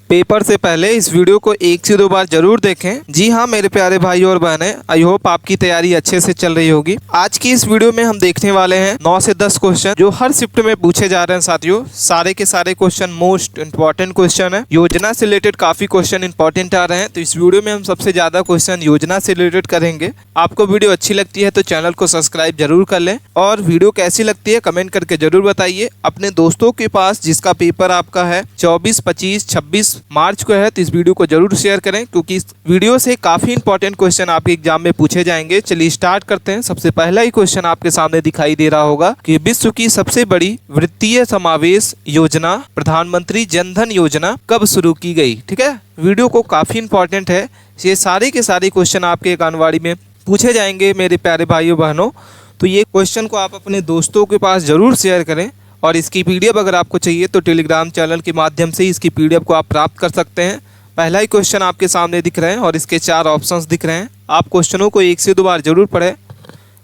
Paper से पहले इस वीडियो को 1 से 2 बार जरूर देखें। जी हाँ मेरे प्यारे भाई और बहनें, आई होप आपकी तैयारी अच्छे से चल रही होगी। आज की इस वीडियो में हम देखने वाले हैं 9 से 10 क्वेश्चन जो हर शिफ्ट में पूछे जा रहे हैं। साथियों, सारे के सारे क्वेश्चन मोस्ट इंपॉर्टेंट क्वेश्चन है। योजना से रिलेटेड काफी क्वेश्चन इंपॉर्टेंट आ रहे हैं, तो इस वीडियो में हम सबसे ज्यादा क्वेश्चन योजना से रिलेटेड करेंगे। आपको वीडियो अच्छी लगती है तो चैनल को सब्सक्राइब जरूर कर लें और वीडियो कैसी लगती है कमेंट करके जरूर बताइए। अपने दोस्तों के पास जिसका पेपर आपका है 24, 25, 26 मार्च को है तो इस वीडियो को जरूर शेयर करें, क्योंकि इस वीडियो से काफी इंपॉर्टेंट क्वेश्चन आपके एग्जाम में पूछे जाएंगे। चलिए स्टार्ट करते हैं। सबसे पहला ही क्वेश्चन आपके सामने दिखाई दे रहा होगा कि विश्व की सबसे बड़ी वित्तीय समावेश योजना प्रधानमंत्री जन धन योजना कब शुरू की गई। ठीक है, वीडियो को काफी इंपॉर्टेंट है। ये सारे के सारे क्वेश्चन आपके आंगनवाड़ी में पूछे जाएंगे मेरे प्यारे भाइयों बहनों। तो ये क्वेश्चन को आप अपने दोस्तों के पास जरूर शेयर करें और इसकी पीडीएफ अगर आपको चाहिए तो टेलीग्राम चैनल के माध्यम से इसकी पीडीएफ को आप प्राप्त कर सकते हैं। पहला ही क्वेश्चन आपके सामने दिख रहे हैं और इसके 4 ऑप्शंस दिख रहे हैं। आप क्वेश्चनों को 1 से 2 बार जरूर पढ़ें।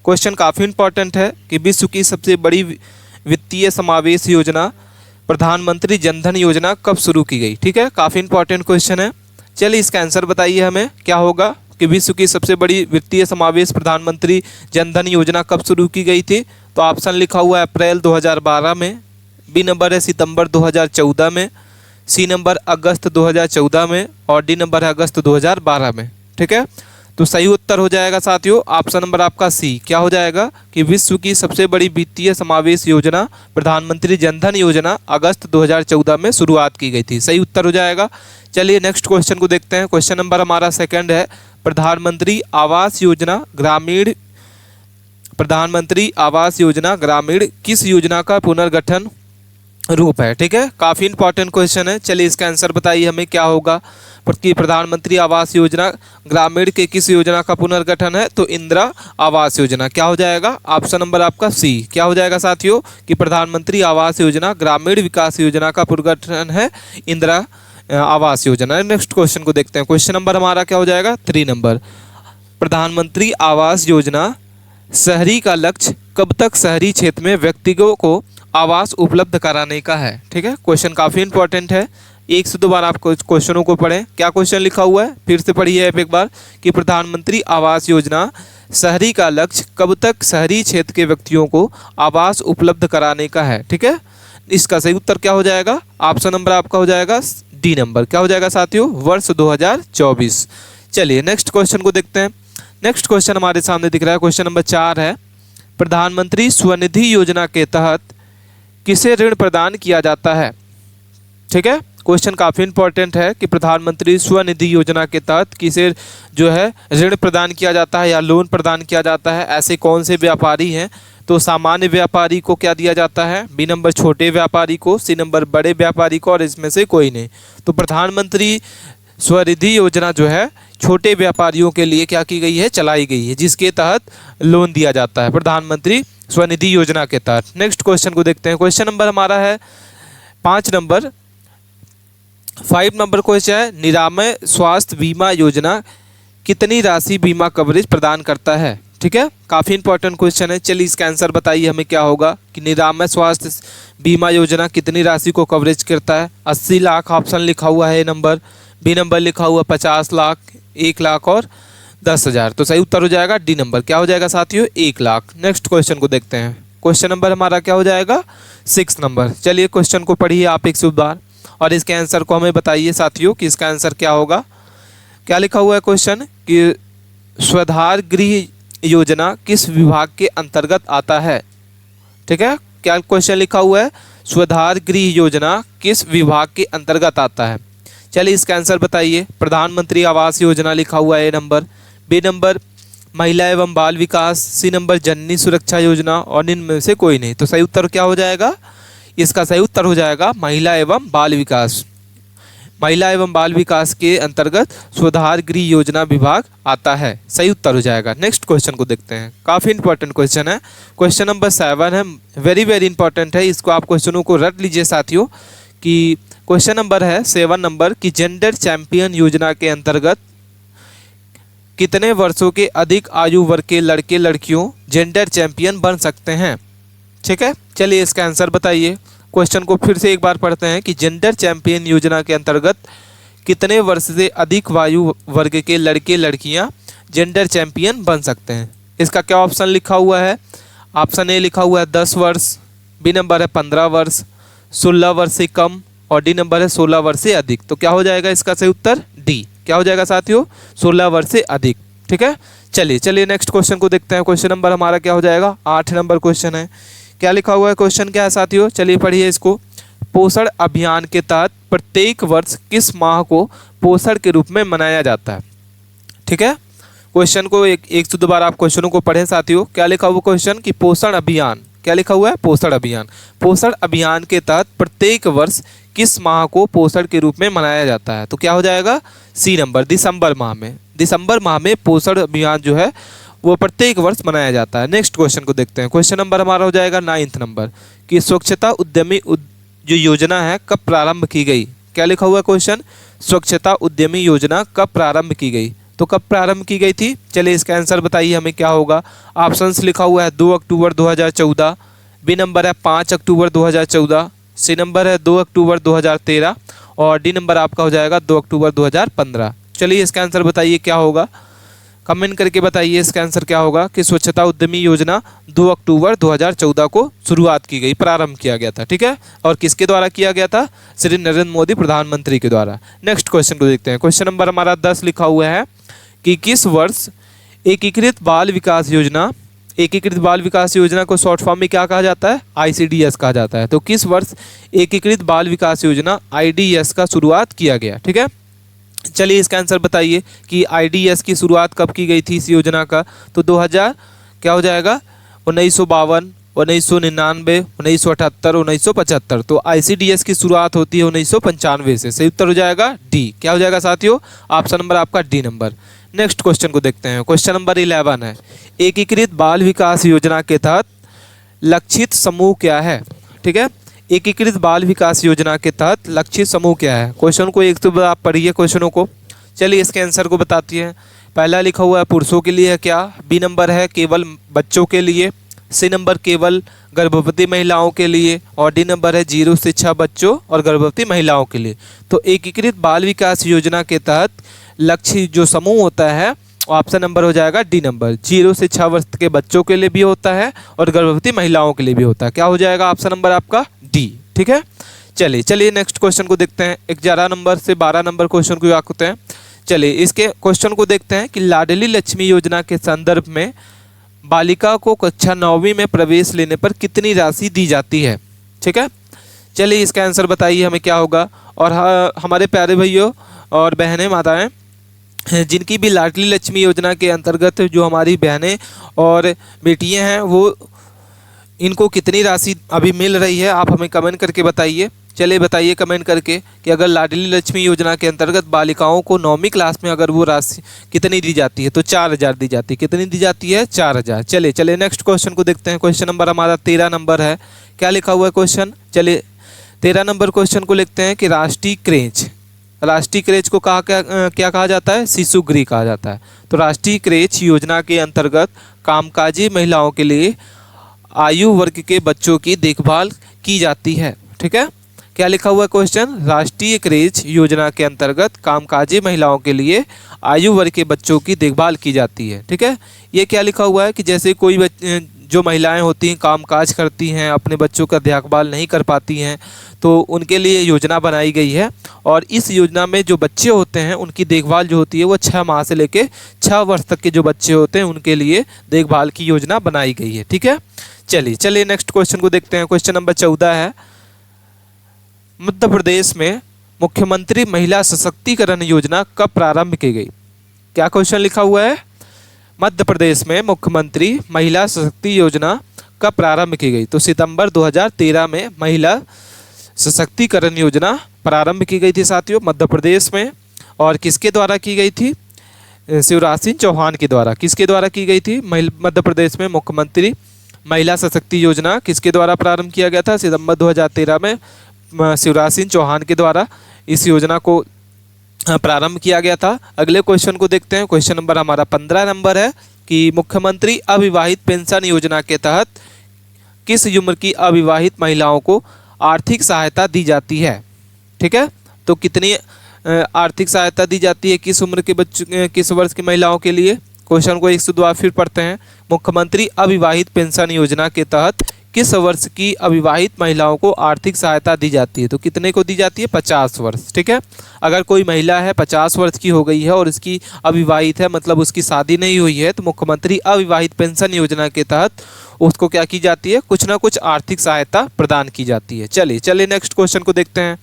क्वेश्चन काफ़ी इंपॉर्टेंट है कि विश्व की सबसे बड़ी वित्तीय समावेश योजना प्रधानमंत्री जन धन योजना कब शुरू की गई। ठीक है, काफ़ी इंपॉर्टेंट क्वेश्चन है। चलिए इसका आंसर बताइए हमें क्या होगा कि विश्व की सबसे बड़ी वित्तीय समावेश प्रधानमंत्री जन धन योजना कब शुरू की गई थी। तो ऑप्शन लिखा हुआ है अप्रैल 2012 में, बी नंबर है सितंबर 2014 में, सी नंबर अगस्त 2014 में और डी नंबर है अगस्त 2012 में। ठीक है, तो सही उत्तर हो जाएगा साथियों ऑप्शन नंबर आपका सी। क्या हो जाएगा कि विश्व की सबसे बड़ी वित्तीय समावेश योजना प्रधानमंत्री जन धन योजना अगस्त 2014 में शुरुआत की गई थी। सही उत्तर हो जाएगा। चलिए नेक्स्ट क्वेश्चन को देखते हैं। क्वेश्चन नंबर हमारा सेकंड है प्रधानमंत्री आवास योजना ग्रामीण किस योजना का पुनर्गठन रूप है। ठीक है, काफ़ी इंपॉर्टेंट क्वेश्चन है। चलिए इसका आंसर बताइए हमें क्या होगा कि प्रधानमंत्री आवास योजना ग्रामीण के किस योजना का पुनर्गठन है। तो इंदिरा आवास योजना। क्या हो जाएगा ऑप्शन नंबर आपका सी। क्या हो जाएगा साथियों कि प्रधानमंत्री आवास योजना ग्रामीण विकास योजना का पुनर्गठन है इंदिरा आवास योजना। नेक्स्ट क्वेश्चन को देखते हैं। क्वेश्चन नंबर हमारा क्या हो जाएगा 3 नंबर। प्रधानमंत्री आवास योजना शहरी का लक्ष्य कब तक शहरी क्षेत्र में व्यक्तियों को आवास उपलब्ध कराने का है। ठीक है, क्वेश्चन काफ़ी इंपॉर्टेंट है। 1 से 2 बार आप क्वेश्चनों को पढ़ें। क्या क्वेश्चन लिखा हुआ है फिर से पढ़िए एक बार कि प्रधानमंत्री आवास योजना शहरी का लक्ष्य कब तक शहरी क्षेत्र के व्यक्तियों को आवास उपलब्ध कराने का है। ठीक है, इसका सही उत्तर क्या हो जाएगा ऑप्शन नंबर आपका हो जाएगा डी नंबर। क्या हो जाएगा साथियों वर्ष 2024। चलिए नेक्स्ट क्वेश्चन को देखते हैं। नेक्स्ट क्वेश्चन हमारे सामने दिख रहा है। क्वेश्चन नंबर 4 है प्रधानमंत्री स्वनिधि योजना के तहत किसे ऋण प्रदान किया जाता है। ठीक है, क्वेश्चन काफ़ी इंपॉर्टेंट है कि प्रधानमंत्री स्वनिधि योजना के तहत किसे जो है ऋण प्रदान किया जाता है या लोन प्रदान किया जाता है। ऐसे कौन से व्यापारी हैं। तो सामान्य व्यापारी को क्या दिया जाता है, बी नंबर छोटे व्यापारी को, सी नंबर बड़े व्यापारी को और इसमें से कोई नहीं। तो प्रधानमंत्री स्वनिधि योजना जो है छोटे व्यापारियों के लिए क्या की गई है, चलाई गई है, जिसके तहत लोन दिया जाता है प्रधानमंत्री स्वनिधि योजना के तहत। नेक्स्ट क्वेश्चन को देखते हैं। क्वेश्चन नंबर हमारा है 5 नंबर क्वेश्चन है निरामय स्वास्थ्य बीमा योजना कितनी राशि बीमा कवरेज प्रदान करता है। ठीक है, काफ़ी इंपॉर्टेंट क्वेश्चन है। चलिए इसका आंसर बताइए हमें क्या होगा कि निरामय स्वास्थ्य बीमा योजना कितनी राशि को कवरेज करता है। 80 लाख ऑप्शन लिखा हुआ है ए नंबर, बी नंबर लिखा हुआ 50 लाख, 1 लाख और 10,000। तो सही उत्तर हो जाएगा डी नंबर। क्या हो जाएगा साथियों 1 लाख। नेक्स्ट क्वेश्चन को देखते हैं। क्वेश्चन नंबर हमारा क्या हो जाएगा 6 नंबर। चलिए क्वेश्चन को पढ़िए आप 1 बार और इसके आंसर को हमें बताइए साथियों कि इसका आंसर क्या होगा। क्या लिखा हुआ है क्वेश्चन कि स्वाधार गृह योजना किस विभाग के अंतर्गत आता है। ठीक है, क्या क्वेश्चन लिखा हुआ है स्वाधार गृह योजना किस विभाग के अंतर्गत आता है। चलिए इसका आंसर बताइए। प्रधानमंत्री आवास योजना लिखा हुआ है ए नंबर, बी नंबर महिला एवं बाल विकास, सी नंबर जननी सुरक्षा योजना और इनमें से कोई नहीं। तो सही उत्तर क्या हो जाएगा, इसका सही उत्तर हो जाएगा महिला एवं बाल विकास। महिला एवं बाल विकास के अंतर्गत स्वाधार गृह योजना विभाग आता है। सही उत्तर हो जाएगा। नेक्स्ट क्वेश्चन को देखते हैं। काफ़ी इंपॉर्टेंट क्वेश्चन है। क्वेश्चन नंबर 7 है, वेरी वेरी इंपॉर्टेंट है। इसको आप क्वेश्चनों को रट लीजिए साथियों कि क्वेश्चन नंबर है 7 नंबर कि जेंडर चैंपियन योजना के अंतर्गत कितने वर्षों के अधिक आयु वर्ग के लड़के लड़कियों जेंडर चैंपियन बन सकते हैं। ठीक है, चलिए इसका आंसर बताइए। क्वेश्चन को फिर से एक बार पढ़ते हैं कि जेंडर चैंपियन योजना के अंतर्गत कितने वर्ष से अधिक वायु वर्ग के लड़के लड़कियां जेंडर चैंपियन बन सकते हैं? इसका क्या ऑप्शन लिखा हुआ है? ऑप्शन ए लिखा हुआ है 10 वर्ष, बी नंबर है 15 वर्ष, 16 वर्ष से कम, और डी नंबर है 16 वर्ष से अधिक। तो क्या हो जाएगा इसका सही उत्तर? डी। क्या हो जाएगा साथियों? 16 वर्ष से अधिक। ठीक है, चलिए नेक्स्ट क्वेश्चन को देखते हैं। क्वेश्चन नंबर हमारा क्या हो जाएगा? 8 नंबर क्वेश्चन है। क्या लिखा हुआ है? क्वेश्चन क्या है साथियों? चलिए पढ़िए इसको। पोषण अभियान के तहत प्रत्येक वर्ष किस माह को पोषण के रूप में मनाया जाता है? ठीक है, क्वेश्चन को एक से दो बार आप क्वेश्चनों को पढ़ें साथियों। क्या लिखा हुआ क्वेश्चन? कि पोषण अभियान, क्या लिखा हुआ है? पोषण अभियान। पोषण अभियान के तहत प्रत्येक वर्ष किस माह को पोषण के रूप में मनाया जाता है? तो क्या हो जाएगा? सी नंबर, दिसंबर माह में। दिसंबर माह में पोषण अभियान जो है वो प्रत्येक वर्ष मनाया जाता है। नेक्स्ट क्वेश्चन को देखते हैं। क्वेश्चन नंबर हमारा हो जाएगा 9 नंबर, कि स्वच्छता उद्यमी जो योजना है कब प्रारंभ की गई? क्या लिखा हुआ क्वेश्चन? स्वच्छता उद्यमी योजना कब प्रारंभ की गई? तो कब प्रारंभ की गई थी? चलिए इसका आंसर बताइए हमें क्या होगा। ऑप्शंस लिखा हुआ है 2 अक्टूबर 2014, बी नंबर है 5 अक्टूबर 2014, सी नंबर है 2 अक्टूबर 2013, और डी नंबर आपका हो जाएगा 2 अक्टूबर 2015। चलिए इसका आंसर बताइए क्या होगा, कमेंट करके बताइए इसका आंसर क्या होगा। कि स्वच्छता उद्यमी योजना 2 अक्टूबर 2014 को शुरुआत की गई, प्रारंभ किया गया था। ठीक है, और किसके द्वारा किया गया था? श्री नरेंद्र मोदी प्रधानमंत्री के द्वारा। नेक्स्ट क्वेश्चन को देखते हैं। क्वेश्चन नंबर हमारा 10 लिखा हुआ है कि किस वर्ष एकीकृत बाल विकास योजना, एकीकृत बाल विकास योजना को शॉर्ट फॉर्म में क्या कहा जाता है? ICDS कहा जाता है। तो किस वर्ष एकीकृत बाल विकास योजना IDS का शुरुआत किया गया? ठीक है, चलिए इसका आंसर बताइए कि IDS की शुरुआत कब की गई थी इस योजना का? तो 2000 क्या हो जाएगा? 1952, 1999, 1978, 1975। तो ICDS की शुरुआत होती है 1995 से। सही उत्तर हो जाएगा डी। क्या हो जाएगा साथियों? ऑप्शन नंबर आपका डी नंबर। नेक्स्ट क्वेश्चन को देखते हैं। क्वेश्चन नंबर 11 है, एकीकृत बाल विकास योजना के तहत लक्षित समूह क्या है? ठीक है, एकीकृत बाल विकास योजना के तहत लक्षित समूह क्या है? क्वेश्चन को एक तो आप पढ़िए क्वेश्चनों को। चलिए इसके आंसर को बताती है। पहला लिखा हुआ है पुरुषों के लिए है क्या, बी नंबर है केवल बच्चों के लिए, सी नंबर केवल गर्भवती महिलाओं के लिए, और डी नंबर है 0 से 6 बच्चों और गर्भवती महिलाओं के लिए। तो एकीकृत बाल विकास योजना के तहत लक्ष्य जो समूह होता है ऑप्शन नंबर हो जाएगा डी नंबर, 0 से 6 वर्ष के बच्चों के लिए भी होता है और गर्भवती महिलाओं के लिए भी होता है। क्या हो जाएगा ऑप्शन नंबर आपका डी। ठीक है, चलिए नेक्स्ट क्वेश्चन को देखते हैं। 11 नंबर से 12 नंबर क्वेश्चन को याद करते हैं। चलिए इसके क्वेश्चन को देखते हैं कि लाडली लक्ष्मी योजना के संदर्भ में बालिका को कक्षा 9वीं में प्रवेश लेने पर कितनी राशि दी जाती है? ठीक है, चलिए इसका आंसर बताइए हमें क्या होगा। और हमारे प्यारे भाइयों और बहनें माताएं जिनकी भी लाडली लक्ष्मी योजना के अंतर्गत जो हमारी बहनें और बेटियां हैं वो इनको कितनी राशि अभी मिल रही है, आप हमें कमेंट करके बताइए। चलिए बताइए कमेंट करके कि अगर लाडली लक्ष्मी योजना के अंतर्गत बालिकाओं को 9वीं क्लास में अगर वो राशि कितनी दी जाती है? तो 4000 दी जाती है। कितनी दी जाती है? 4000। चलिए नेक्स्ट क्वेश्चन को देखते हैं। क्वेश्चन नंबर हमारा 13 नंबर है। क्या लिखा हुआ है क्वेश्चन? चलिए 13 नंबर क्वेश्चन को लिखते हैं कि राष्ट्रीय क्रेच को क्या कहा जाता है? शिशु गृह कहा जाता है। तो राष्ट्रीय क्रेच योजना के अंतर्गत कामकाजी महिलाओं के लिए आयु वर्ग के बच्चों की देखभाल की जाती है। ठीक है, क्या लिखा हुआ है क्वेश्चन? राष्ट्रीय क्रेच योजना के अंतर्गत कामकाजी महिलाओं के लिए आयु वर्ग के बच्चों की देखभाल की जाती है। ठीक है, ये क्या लिखा हुआ है कि जैसे कोई जो महिलाएं होती हैं कामकाज करती हैं, अपने बच्चों का देखभाल नहीं कर पाती हैं, तो उनके लिए योजना बनाई गई है। और इस योजना में जो बच्चे होते हैं उनकी देखभाल जो होती है वो 6 माह से लेकर 6 वर्ष तक के जो बच्चे होते हैं उनके लिए देखभाल की योजना बनाई गई है। ठीक है, चलिए नेक्स्ट क्वेश्चन को देखते हैं। क्वेश्चन नंबर 14 है, मध्य प्रदेश में मुख्यमंत्री महिला सशक्तिकरण योजना कब प्रारंभ की गई? क्या क्वेश्चन लिखा हुआ है? मध्य प्रदेश में मुख्यमंत्री महिला सशक्ति योजना कब प्रारंभ की गई? तो सितंबर 2013 में महिला सशक्तिकरण योजना प्रारंभ की गई थी साथियों मध्य प्रदेश में। और किसके द्वारा की गई थी? शिवराज सिंह चौहान के द्वारा। किसके द्वारा की गई थी? मध्य प्रदेश में मुख्यमंत्री महिला सशक्ति योजना किसके द्वारा प्रारंभ किया गया था? सितंबर 2013 में शिवराज सिंह चौहान के द्वारा इस योजना को प्रारंभ किया गया था। अगले क्वेश्चन को देखते हैं। क्वेश्चन नंबर हमारा 15 नंबर है कि मुख्यमंत्री अविवाहित पेंशन योजना के तहत किस उम्र की अविवाहित महिलाओं को आर्थिक सहायता दी जाती है? ठीक है, तो कितनी आर्थिक सहायता दी जाती है किस उम्र के बच्चों किस वर्ष की महिलाओं के लिए। क्वेश्चन को एक से दो बार फिर पढ़ते हैं। मुख्यमंत्री अविवाहित पेंशन योजना के तहत किस वर्ष की अविवाहित महिलाओं को आर्थिक सहायता दी जाती है? तो कितने को दी जाती है? 50 वर्ष। ठीक है, अगर कोई महिला है 50 वर्ष की हो गई है और इसकी अविवाहित है, मतलब उसकी शादी नहीं हुई है, तो मुख्यमंत्री अविवाहित पेंशन योजना के तहत उसको क्या की जाती है? कुछ ना कुछ आर्थिक सहायता प्रदान की जाती है। चलिए नेक्स्ट क्वेश्चन को देखते हैं।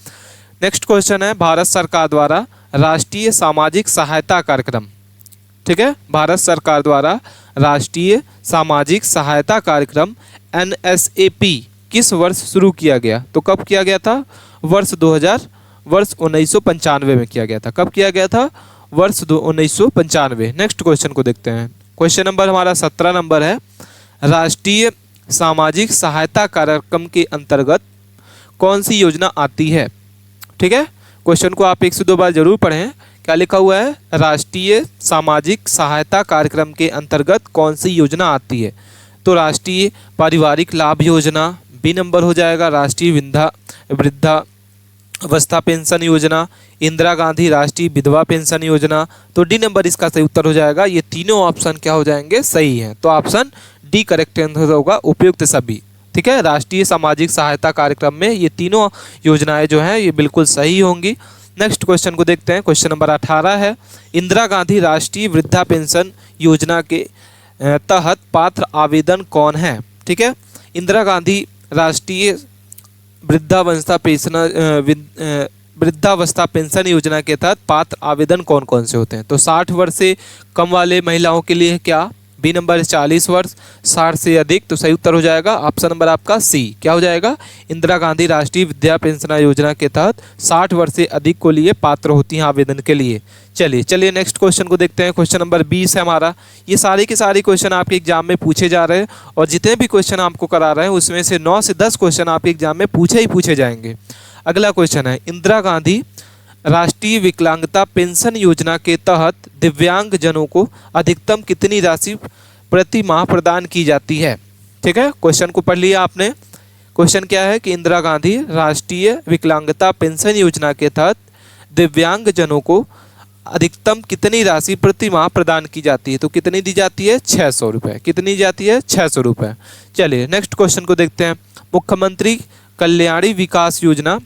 नेक्स्ट क्वेश्चन है, भारत सरकार द्वारा राष्ट्रीय सामाजिक सहायता कार्यक्रम, ठीक है, भारत सरकार द्वारा राष्ट्रीय सामाजिक सहायता कार्यक्रम NSAP किस वर्ष शुरू किया गया? तो कब किया गया था? वर्ष 1995 में किया गया था। कब किया गया था? वर्ष 1995। नेक्स्ट क्वेश्चन को देखते हैं। क्वेश्चन नंबर हमारा 17 नंबर है, राष्ट्रीय सामाजिक सहायता कार्यक्रम के अंतर्गत कौन सी योजना आती है? ठीक है, क्वेश्चन को आप एक से दो बार जरूर पढ़ें। क्या लिखा हुआ है? राष्ट्रीय सामाजिक सहायता कार्यक्रम के अंतर्गत कौन सी योजना आती है? तो राष्ट्रीय पारिवारिक लाभ योजना, बी नंबर हो जाएगा राष्ट्रीय वृद्धावस्था पेंशन योजना, इंदिरा गांधी राष्ट्रीय विधवा पेंशन योजना। तो डी नंबर इसका सही उत्तर हो जाएगा। ये तीनों ऑप्शन क्या हो जाएंगे? सही हैं। तो ऑप्शन डी करेक्ट आंसर होगा, उपयुक्त सभी। ठीक है, राष्ट्रीय सामाजिक सहायता कार्यक्रम में ये तीनों योजनाएं जो हैं ये बिल्कुल सही होंगी। नेक्स्ट क्वेश्चन को देखते हैं। क्वेश्चन नंबर 18 है, इंदिरा गांधी राष्ट्रीय वृद्धा पेंशन योजना के तहत पात्र आवेदन कौन है? ठीक है, इंदिरा गांधी राष्ट्रीय वृद्धावस्था पेंशन योजना के तहत पात्र आवेदन कौन कौन से होते हैं? तो 60 वर्ष से कम वाले महिलाओं के लिए क्या? बी नंबर 40 वर्ष, 60 से अधिक। तो सही उत्तर हो जाएगा ऑप्शन नंबर आपका सी। क्या हो जाएगा? इंदिरा गांधी राष्ट्रीय वृद्धा पेंशन योजना के तहत 60 वर्ष से अधिक को लिए पात्र होती हैं आवेदन के लिए। चलिए नेक्स्ट क्वेश्चन को देखते हैं। क्वेश्चन नंबर 20 है हमारा। ये सारे के सारे क्वेश्चन आपके एग्जाम में पूछे जा रहे हैं और जितने भी क्वेश्चन आपको करा रहे हैं उसमें से 9 से 10 क्वेश्चन आपके एग्जाम में पूछे जाएंगे। अगला क्वेश्चन है, इंदिरा गांधी राष्ट्रीय विकलांगता पेंशन योजना के तहत दिव्यांग जनों को अधिकतम कितनी राशि प्रति माह प्रदान की जाती है? ठीक है, क्वेश्चन को पढ़ लिया आपने। क्वेश्चन क्या है कि इंदिरा गांधी राष्ट्रीय विकलांगता पेंशन योजना के तहत दिव्यांग जनों को अधिकतम कितनी राशि प्रति माह प्रदान की जाती है? तो कितनी दी जाती है? 600 रुपये। कितनी जाती है? 600 रुपये। चलिए नेक्स्ट क्वेश्चन को देखते हैं। मुख्यमंत्री कल्याणी विकास योजना,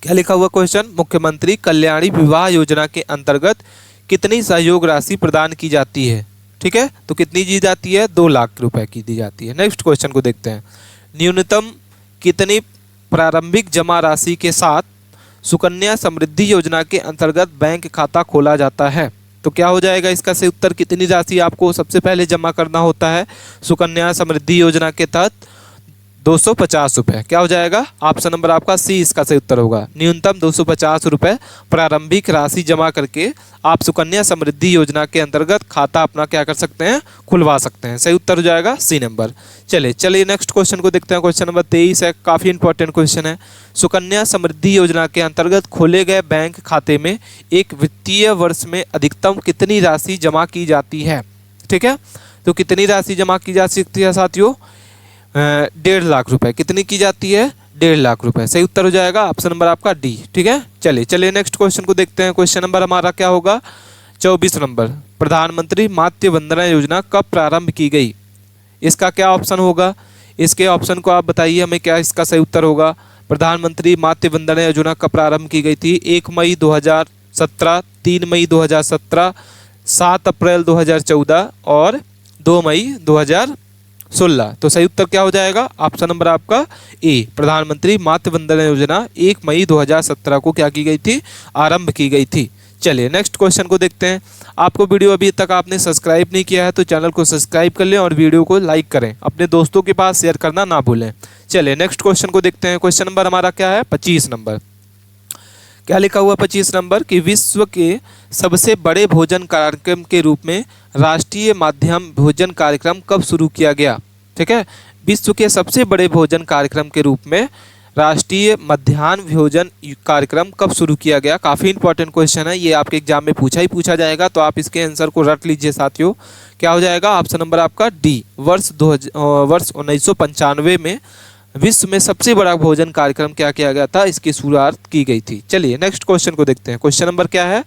क्या लिखा हुआ क्वेश्चन? मुख्यमंत्री कल्याणी विवाह योजना के अंतर्गत कितनी सहयोग राशि प्रदान की जाती है? ठीक है, तो कितनी दी जाती है? 2 लाख रुपए की दी जाती है। नेक्स्ट क्वेश्चन को देखते हैं। न्यूनतम कितनी प्रारंभिक जमा राशि के साथ सुकन्या समृद्धि योजना के अंतर्गत बैंक खाता खोला जाता है? तो क्या हो जाएगा इसका सही उत्तर? कितनी राशि आपको सबसे पहले जमा करना होता है सुकन्या समृद्धि योजना के तहत? 250 रुपये। क्या हो जाएगा? ऑप्शन नंबर आपका सी इसका सही उत्तर होगा। न्यूनतम 250 रुपये प्रारंभिक राशि जमा करके आप सुकन्या समृद्धि योजना के अंतर्गत खाता अपना क्या कर सकते हैं? खुलवा सकते हैं। सही उत्तर हो जाएगा सी नंबर। चलिए नेक्स्ट क्वेश्चन को देखते हैं। क्वेश्चन नंबर 23 है, काफ़ी इंपॉर्टेंट क्वेश्चन है। सुकन्या समृद्धि योजना के अंतर्गत खोले गए बैंक खाते में एक वित्तीय वर्ष में अधिकतम कितनी राशि जमा की जाती है? ठीक है, तो कितनी राशि जमा की जा सकती है साथियों? 1.5 लाख रुपए। कितनी की जाती है? 1.5 लाख रुपए। सही उत्तर हो जाएगा ऑप्शन नंबर आपका डी। ठीक है, चलिए नेक्स्ट क्वेश्चन को देखते हैं। क्वेश्चन नंबर हमारा क्या होगा? 24 नंबर। प्रधानमंत्री मातृ वंदना योजना कब प्रारंभ की गई? इसका क्या ऑप्शन होगा? इसके ऑप्शन को आप बताइए हमें, क्या इसका सही उत्तर होगा? प्रधानमंत्री मातृ वंदना योजना कब प्रारंभ की गई थी? 1 मई 2017, 3 मई 2017, 7 अप्रैल 2014 और 2 मई 2016। तो सही उत्तर क्या हो जाएगा? ऑप्शन नंबर आपका ए। प्रधानमंत्री मातृ वंदना योजना 1 मई 2017 को क्या की गई थी? आरंभ की गई थी। चलिए नेक्स्ट क्वेश्चन को देखते हैं। आपको वीडियो अभी तक आपने सब्सक्राइब नहीं किया है तो चैनल को सब्सक्राइब कर लें और वीडियो को लाइक करें। अपने दोस्तों के पास शेयर करना ना भूलें। चलिए नेक्स्ट क्वेश्चन को देखते हैं। क्वेश्चन नंबर हमारा क्या है? 25 नंबर। क्या लिखा हुआ 25 नंबर कि विश्व के सबसे बड़े भोजन कार्यक्रम के रूप में राष्ट्रीय माध्यम भोजन कार्यक्रम कब शुरू किया गया? ठीक है, विश्व के सबसे बड़े भोजन कार्यक्रम के रूप में राष्ट्रीय मध्याह्न भोजन कार्यक्रम कब शुरू किया गया? काफ़ी इंपॉर्टेंट क्वेश्चन है, ये आपके एग्जाम में पूछा जाएगा, तो आप इसके आंसर को रट लीजिए साथियों। क्या हो जाएगा? ऑप्शन नंबर आपका डी। वर्ष 1995 में विश्व में सबसे बड़ा भोजन कार्यक्रम क्या किया गया था, इसकी शुरुआत की गई थी। चलिए नेक्स्ट क्वेश्चन को देखते हैं। क्वेश्चन नंबर क्या है,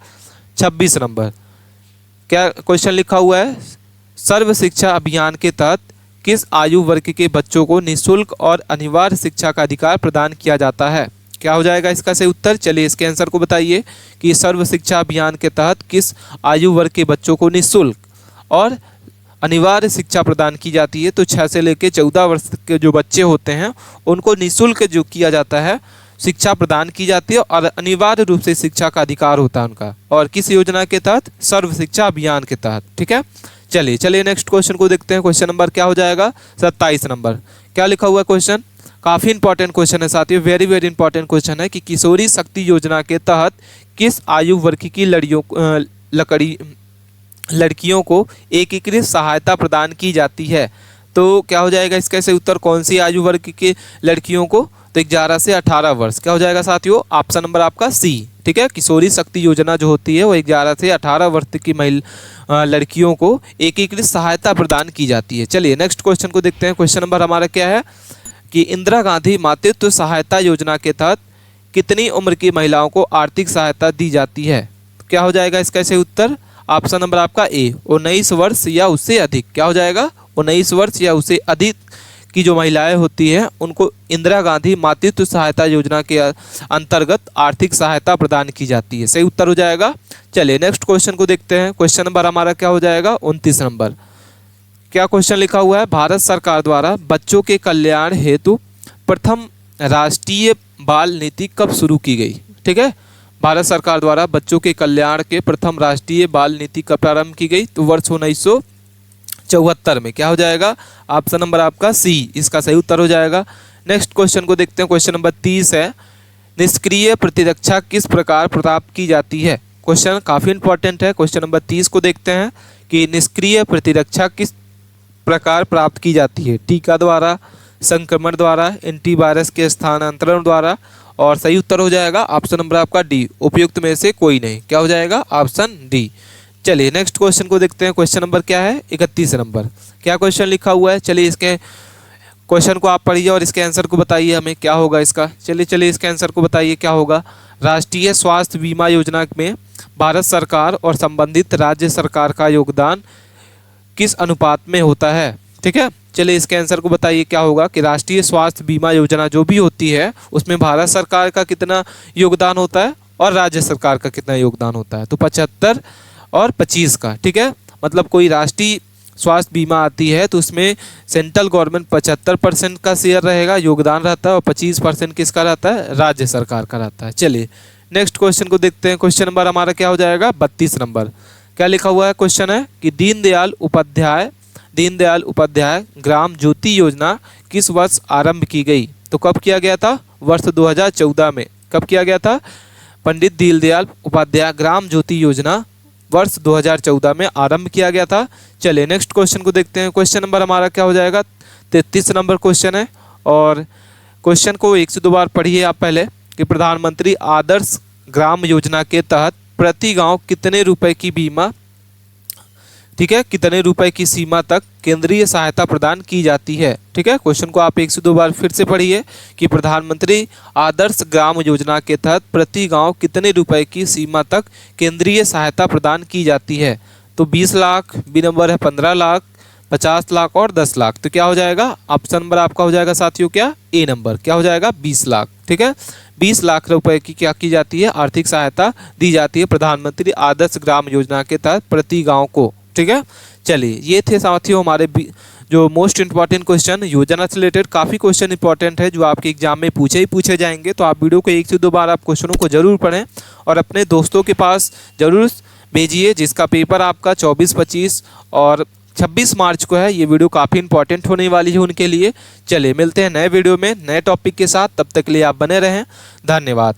26 नंबर। क्या क्वेश्चन लिखा हुआ है, सर्व शिक्षा अभियान के तहत किस आयु वर्ग के बच्चों को निःशुल्क और अनिवार्य शिक्षा का अधिकार प्रदान किया जाता है। क्या हो जाएगा इसका सही उत्तर। चलिए इसके आंसर को बताइए कि सर्व शिक्षा अभियान के तहत किस आयु वर्ग के बच्चों को निःशुल्क और अनिवार्य शिक्षा प्रदान की जाती है। तो 6 से लेकर 14 वर्ष के जो बच्चे होते हैं उनको निःशुल्क जो किया जाता है शिक्षा प्रदान की जाती है और अनिवार्य रूप से शिक्षा का अधिकार होता है उनका। और किस योजना के तहत, सर्व शिक्षा अभियान के तहत। ठीक है, चलिए नेक्स्ट क्वेश्चन को देखते हैं। क्वेश्चन नंबर क्या हो जाएगा, 27 नंबर। क्या लिखा हुआ है क्वेश्चन, काफ़ी इंपॉर्टेंट क्वेश्चन है साथियों, वेरी वेरी इंपॉर्टेंट क्वेश्चन है कि किशोरी शक्ति योजना के तहत किस आयु वर्ग की लड़कियों को एकीकृत सहायता प्रदान की जाती है। तो क्या हो जाएगा इसका सही उत्तर, कौन सी आयु वर्ग की लड़कियों को, तो 11 से 18 वर्ष। क्या हो जाएगा साथियों, ऑप्शन नंबर आपका सी। ठीक है, किशोरी शक्ति योजना जो होती है वो 11 से 18 वर्ष की लड़कियों को एकीकृत सहायता प्रदान की जाती है। चलिए नेक्स्ट क्वेश्चन को देखते हैं। क्वेश्चन नंबर हमारा क्या है कि इंदिरा गांधी मातृत्व सहायता योजना के तहत कितनी उम्र की महिलाओं को आर्थिक सहायता दी जाती है। क्या हो जाएगा इसका सही उत्तर, ऑप्शन नंबर आपका ए, 19 वर्ष या उससे अधिक। क्या हो जाएगा, 19 वर्ष या उससे अधिक की जो महिलाएं होती हैं उनको इंदिरा गांधी मातृत्व सहायता योजना के अंतर्गत आर्थिक सहायता प्रदान की जाती है। सही उत्तर हो जाएगा। चलिए नेक्स्ट क्वेश्चन को देखते हैं। क्वेश्चन नंबर हमारा क्या हो जाएगा, 29 नंबर। क्या क्वेश्चन लिखा हुआ है, भारत सरकार द्वारा बच्चों के कल्याण हेतु प्रथम राष्ट्रीय बाल नीति कब शुरू की गई। ठीक है, भारत सरकार द्वारा बच्चों के कल्याण के प्रथम राष्ट्रीय बाल नीति कब प्रारंभ की गई, तो वर्ष 1974 में। क्या हो जाएगा, ऑप्शन नंबर आपका सी, इसका सही उत्तर हो जाएगा। नेक्स्ट क्वेश्चन को देखते हैं। क्वेश्चन नंबर 30 है, निष्क्रिय प्रतिरक्षा किस प्रकार प्राप्त की जाती है। क्वेश्चन काफ़ी इंपॉर्टेंट है। क्वेश्चन नंबर 30 को देखते हैं कि निष्क्रिय प्रतिरक्षा किस प्रकार प्राप्त की जाती है, टीका द्वारा, संक्रमण द्वारा, एंटीवायरस के स्थानांतरण द्वारा। और सही उत्तर हो जाएगा ऑप्शन नंबर आपका डी, उपयुक्त में से कोई नहीं। क्या हो जाएगा, ऑप्शन डी। चलिए नेक्स्ट क्वेश्चन को देखते हैं। क्वेश्चन नंबर क्या है, 31 नंबर। क्या क्वेश्चन लिखा हुआ है, चलिए इसके क्वेश्चन को आप पढ़िए और इसके आंसर को बताइए हमें क्या होगा इसका। चलिए इसके आंसर को बताइए क्या होगा। राष्ट्रीय स्वास्थ्य बीमा योजना में भारत सरकार और संबंधित राज्य सरकार का योगदान किस अनुपात में होता है। ठीक है, चलिए इसके आंसर को बताइए क्या होगा कि राष्ट्रीय स्वास्थ्य बीमा योजना जो भी होती है उसमें भारत सरकार का कितना योगदान होता है और राज्य सरकार का कितना योगदान होता है, तो 75 और 25 का। ठीक है, मतलब कोई राष्ट्रीय स्वास्थ्य बीमा आती है तो उसमें सेंट्रल गवर्नमेंट 75% का शेयर रहेगा, योगदान रहता है, और 25% किसका रहता है, राज्य सरकार का रहता है। चलिए नेक्स्ट क्वेश्चन को देखते हैं। क्वेश्चन नंबर हमारा क्या हो जाएगा, 32 नंबर। क्या लिखा हुआ है, क्वेश्चन है कि दीनदयाल उपाध्याय ग्राम ज्योति योजना किस वर्ष आरंभ की गई। तो कब किया गया था, वर्ष 2014 में। कब किया गया था, पंडित दीनदयाल उपाध्याय ग्राम ज्योति योजना वर्ष 2014 में आरंभ किया गया था। चलिए नेक्स्ट क्वेश्चन को देखते हैं। क्वेश्चन नंबर हमारा क्या हो जाएगा, 33 नंबर क्वेश्चन है। और क्वेश्चन को 1 से 2 बार पढ़िए आप पहले कि प्रधानमंत्री आदर्श ग्राम योजना के तहत प्रति गांव कितने रुपए की बीमा, ठीक है, कितने रुपए की सीमा तक केंद्रीय सहायता प्रदान की जाती है। ठीक है, क्वेश्चन को आप 1 से 2 बार फिर से पढ़िए कि प्रधानमंत्री आदर्श ग्राम योजना के तहत प्रति गांव कितने रुपए की सीमा तक केंद्रीय सहायता प्रदान की जाती है। तो 20 लाख, बी नंबर है 15 लाख, 50 लाख और 10 लाख। तो क्या हो जाएगा, ऑप्शन नंबर आपका हो जाएगा साथियों क्या, ए नंबर। क्या हो जाएगा, 20 लाख। ठीक है, 20 लाख रुपए की क्या की जाती है, आर्थिक सहायता दी जाती है प्रधानमंत्री आदर्श ग्राम योजना के तहत प्रति गाँव को। ठीक है, चलिए ये थे साथियों हमारे जो मोस्ट इंपॉर्टेंट क्वेश्चन योजना से रिलेटेड। काफ़ी क्वेश्चन इंपॉर्टेंट है जो आपके एग्जाम में पूछे जाएंगे। तो आप वीडियो को 1 से 2 बार आप क्वेश्चनों को जरूर पढ़ें और अपने दोस्तों के पास जरूर भेजिए जिसका पेपर आपका 24, 25 और 26 मार्च को है। ये वीडियो काफ़ी इंपॉर्टेंट होने वाली है उनके लिए। चलिए मिलते हैं नए वीडियो में नए टॉपिक के साथ, तब तक के लिए आप बने रहें। धन्यवाद।